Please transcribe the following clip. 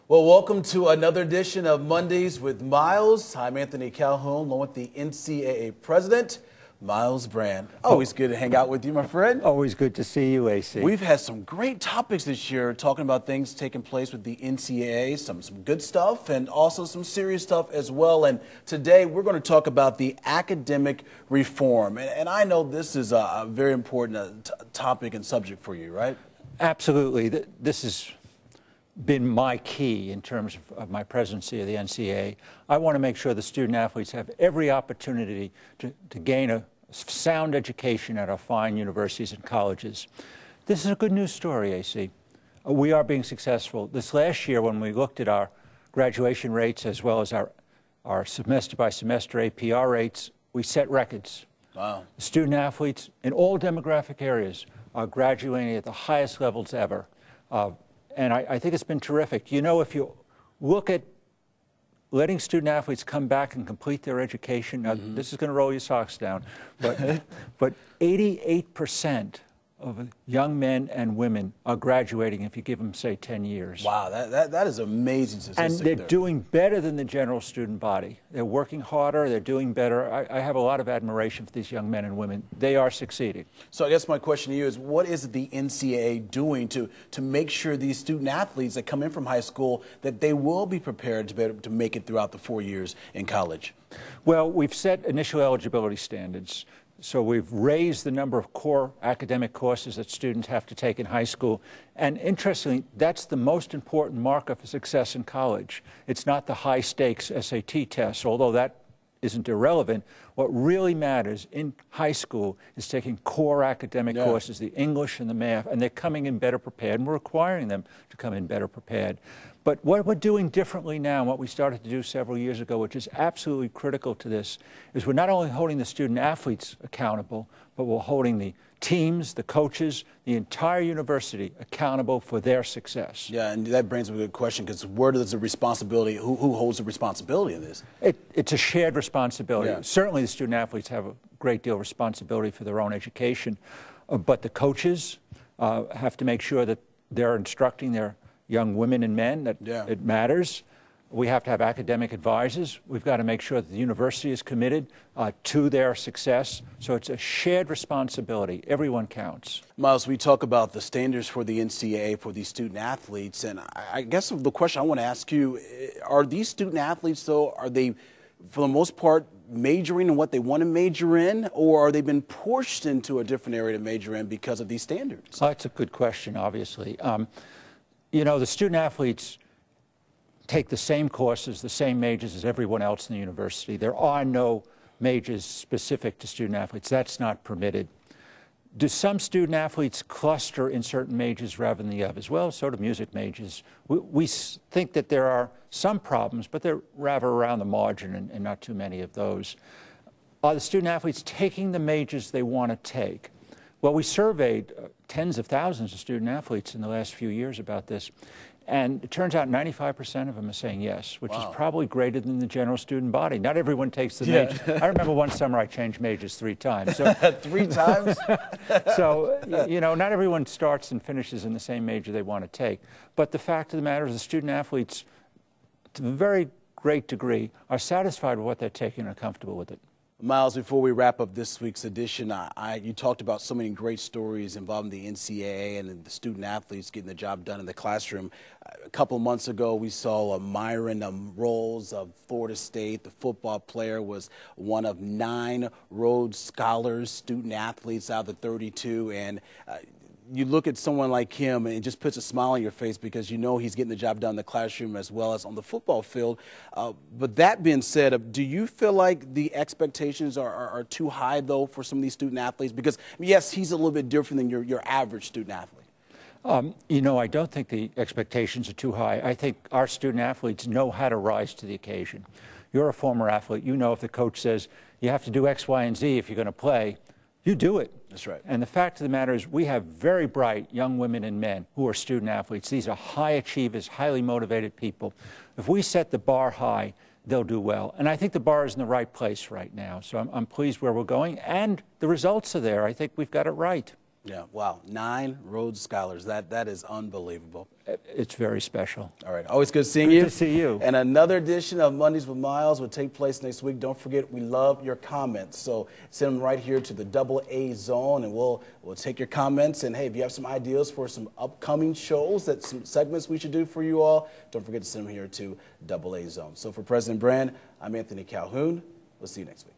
Well, welcome to another edition of Mondays with Myles. I'm Anthony Calhoun, along with the NCAA president, Myles Brand. Always good to hang out with you, my friend. Always good to see you, AC. We've had some great topics this year, talking about things taking place with the NCAA, some good stuff and also some serious stuff as well. And today we're going to talk about the academic reform. And I know this is a very important topic and subject for you, right? Absolutely. This has been my key in terms of my presidency of the NCAA. I want to make sure the student athletes have every opportunity to gain a sound education at our fine universities and colleges. This is a good news story, AC. We are being successful. This last year, when we looked at our graduation rates as well as our semester-by-semester APR rates, we set records. Wow. The student athletes in all demographic areas are graduating at the highest levels ever. And I think it's been terrific. You know, if you look at letting student athletes come back and complete their education, now this is going to roll your socks down, but 88% of young men and women are graduating if you give them, say, 10 years. Wow, that is amazing statistic. And they're doing better than the general student body. They're working harder, they're doing better. I have a lot of admiration for these young men and women. They are succeeding. So I guess my question to you is, what is the NCAA doing to make sure these student athletes that come in from high school, that they will be prepared to be able to make it throughout the 4 years in college? Well, we've set initial eligibility standards. So we've raised the number of core academic courses that students have to take in high school. And interestingly, that's the most important marker for success in college. It's not the high-stakes SAT test, although that isn't irrelevant. What really matters in high school is taking core academic courses, the English and the math, and they're coming in better prepared, and we're requiring them to come in better prepared. But what we're doing differently now, and what we started to do several years ago, which is absolutely critical to this, is we're not only holding the student athletes accountable, but we're holding the teams, the coaches, the entire university accountable for their success. Yeah, and that brings up a good question, because where does the responsibility, who holds the responsibility in this? It's a shared responsibility. Yeah. Certainly the student athletes have a great deal of responsibility for their own education, but the coaches have to make sure that they're instructing their young women and men that it matters. We have to have academic advisors. We've got to make sure that the university is committed to their success. So it's a shared responsibility. Everyone counts. Myles, we talk about the standards for the NCAA for these student athletes, and I guess the question I want to ask you, are these student athletes, though, are they, for the most part, majoring in what they want to major in, or are they been pushed into a different area to major in because of these standards? That's a good question, obviously. You know, the student athletes take the same courses, the same majors as everyone else in the university. There are no majors specific to student athletes. That's not permitted. Do some student athletes cluster in certain majors rather than the others? Well, so do music majors. We think that there are some problems, but they're rather around the margin and not too many of those. Are the student athletes taking the majors they want to take? Well, we surveyed tens of thousands of student athletes in the last few years about this, and it turns out 95% of them are saying yes, which is probably greater than the general student body. Not everyone takes the major. I remember one summer I changed majors 3 times. So, 3 times? So, you know, not everyone starts and finishes in the same major they want to take. But the fact of the matter is the student athletes, to a very great degree, are satisfied with what they're taking and are comfortable with it. Myles, before we wrap up this week's edition, you talked about so many great stories involving the NCAA and the student athletes getting the job done in the classroom. A couple of months ago, we saw Myron Rolls of Florida State. The football player was one of 9 Rhodes Scholars, student athletes out of the 32, and you look at someone like him and it just puts a smile on your face because you know he's getting the job done in the classroom as well as on the football field. But that being said, do you feel like the expectations are too high, though, for some of these student athletes? Because, yes, he's a little bit different than your average student athlete. You know, I don't think the expectations are too high. I think our student athletes know how to rise to the occasion. You're a former athlete. You know if the coach says you have to do X, Y, and Z if you're going to play, you do it. That's right. And the fact of the matter is we have very bright young women and men who are student athletes. These are high achievers, highly motivated people. If we set the bar high, they'll do well. And I think the bar is in the right place right now. So I'm pleased where we're going. And the results are there. I think we've got it right. Yeah, wow, 9 Rhodes Scholars. That is unbelievable. It's very special. All right, always good seeing you. Good to see you. And another edition of Mondays with Myles will take place next week. Don't forget, we love your comments. So send them right here to the AA Zone, and we'll take your comments. And hey, if you have some ideas for some upcoming shows, some segments we should do for you all, don't forget to send them here to AA Zone. So for President Brand, I'm Anthony Calhoun. We'll see you next week.